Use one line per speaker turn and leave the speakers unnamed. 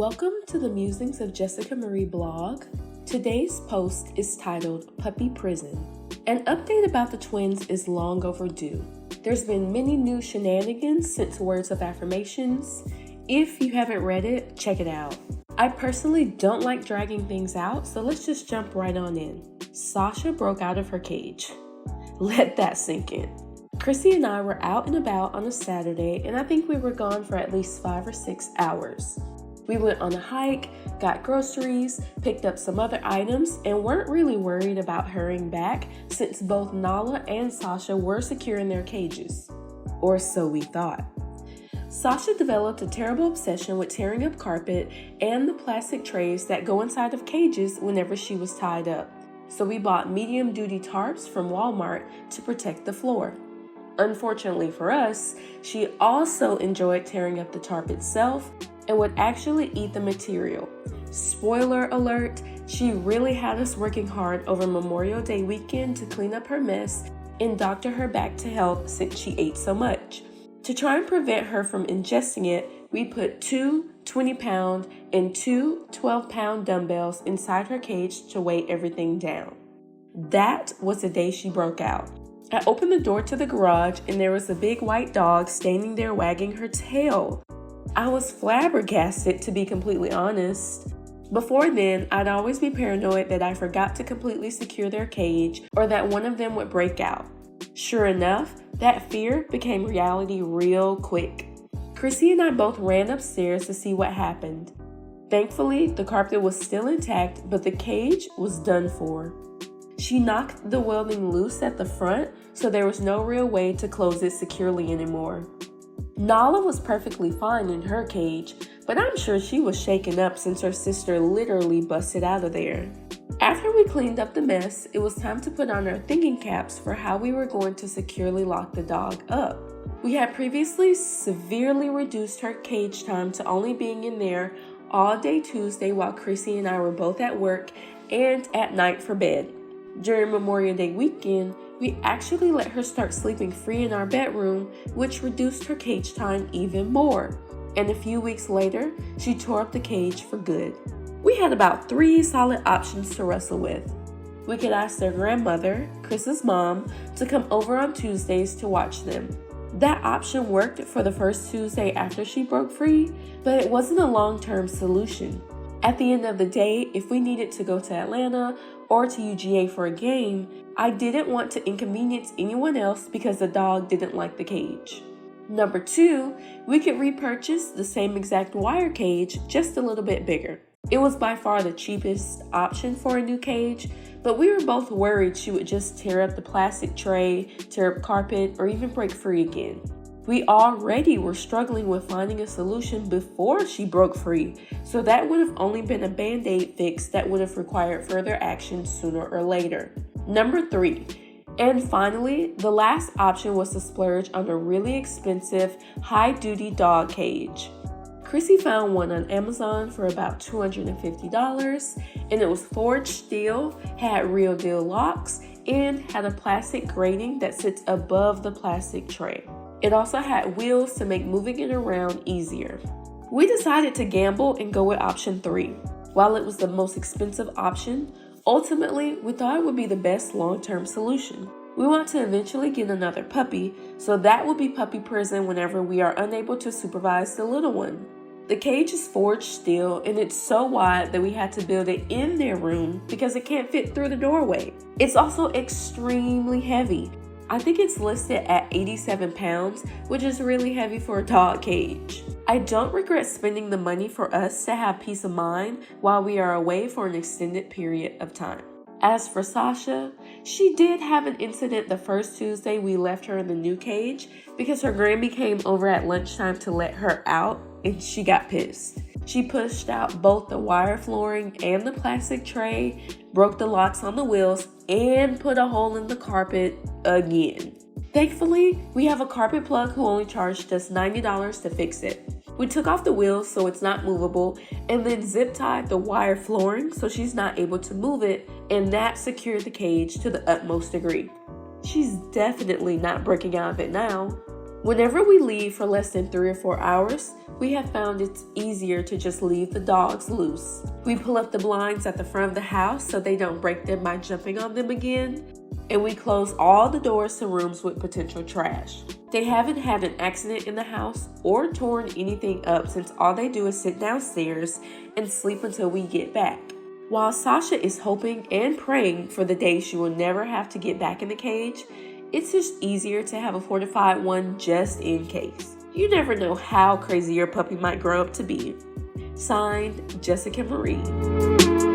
Welcome to the Musings of Jessica Marie blog. Today's post is titled Puppy Prison. An update about the twins is long overdue. There's been many new shenanigans since Words of Affirmations. If you haven't read it, check it out. I personally don't like dragging things out, so let's just jump right on in. Sasha broke out of her cage. Let that sink in. Chrissy and I were out and about on a Saturday, and I think we were gone for at least 5 or 6 hours. We went on a hike, got groceries, picked up some other items, and weren't really worried about hurrying back since both Nala and Sasha were secure in their cages. Or so we thought. Sasha developed a terrible obsession with tearing up carpet and the plastic trays that go inside of cages whenever she was tied up. So we bought medium-duty tarps from Walmart to protect the floor. Unfortunately for us, she also enjoyed tearing up the tarp itself and would actually eat the material. Spoiler alert, she really had us working hard over Memorial Day weekend to clean up her mess and doctor her back to health since she ate so much. To try and prevent her from ingesting it, we put 2 20-pound and 2 12-pound dumbbells inside her cage to weigh everything down. That was the day she broke out. I opened the door to the garage and there was a big white dog standing there wagging her tail. I was flabbergasted, to be completely honest. Before then, I'd always be paranoid that I forgot to completely secure their cage or that one of them would break out. Sure enough, that fear became reality real quick. Chrissy and I both ran upstairs to see what happened. Thankfully, the carpet was still intact, but the cage was done for. She knocked the welding loose at the front, so there was no real way to close it securely anymore. Nala was perfectly fine in her cage, but I'm sure she was shaken up since her sister literally busted out of there. After we cleaned up the mess, it was time to put on our thinking caps for how we were going to securely lock the dog up. We had previously severely reduced her cage time to only being in there all day Tuesday while Chrissy and I were both at work and at night for bed. During Memorial Day weekend, we actually let her start sleeping free in our bedroom, which reduced her cage time even more. And a few weeks later, she tore up the cage for good. We had about 3 solid options to wrestle with. We could ask their grandmother, Chris's mom, to come over on Tuesdays to watch them. That option worked for the first Tuesday after she broke free, but it wasn't a long-term solution. At the end of the day, if we needed to go to Atlanta or to UGA for a game, I didn't want to inconvenience anyone else because the dog didn't like the cage. Number 2, we could repurchase the same exact wire cage, just a little bit bigger. It was by far the cheapest option for a new cage, but we were both worried she would just tear up the plastic tray, tear up carpet, or even break free again. We already were struggling with finding a solution before she broke free, so that would have only been a band-aid fix that would have required further action sooner or later. Number 3, and finally, the last option was to splurge on a really expensive, high-duty dog cage. Chrissy found one on Amazon for about $250, and it was forged steel, had real deal locks, and had a plastic grating that sits above the plastic tray. It also had wheels to make moving it around easier. We decided to gamble and go with option 3. While it was the most expensive option, ultimately we thought it would be the best long-term solution. We want to eventually get another puppy, so that will be puppy prison whenever we are unable to supervise the little one. The cage is forged steel and it's so wide that we had to build it in their room because it can't fit through the doorway. It's also extremely heavy. I think it's listed at 87 pounds, which is really heavy for a dog cage. I don't regret spending the money for us to have peace of mind while we are away for an extended period of time. As for Sasha, she did have an incident the first Tuesday we left her in the new cage because her Grammy came over at lunchtime to let her out and she got pissed. She pushed out both the wire flooring and the plastic tray, broke the locks on the wheels, and put a hole in the carpet again. Thankfully, we have a carpet plug who only charged us $90 to fix it. We took off the wheels so it's not movable and then zip tied the wire flooring so she's not able to move it, and that secured the cage to the utmost degree. She's definitely not breaking out of it now. Whenever we leave for less than 3 or 4 hours, we have found it's easier to just leave the dogs loose. We pull up the blinds at the front of the house so they don't break them by jumping on them again, and we close all the doors to rooms with potential trash. They haven't had an accident in the house or torn anything up since all they do is sit downstairs and sleep until we get back. While Sasha is hoping and praying for the day she will never have to get back in the cage, it's just easier to have a fortified one just in case. You never know how crazy your puppy might grow up to be. Signed, Jessica Marie.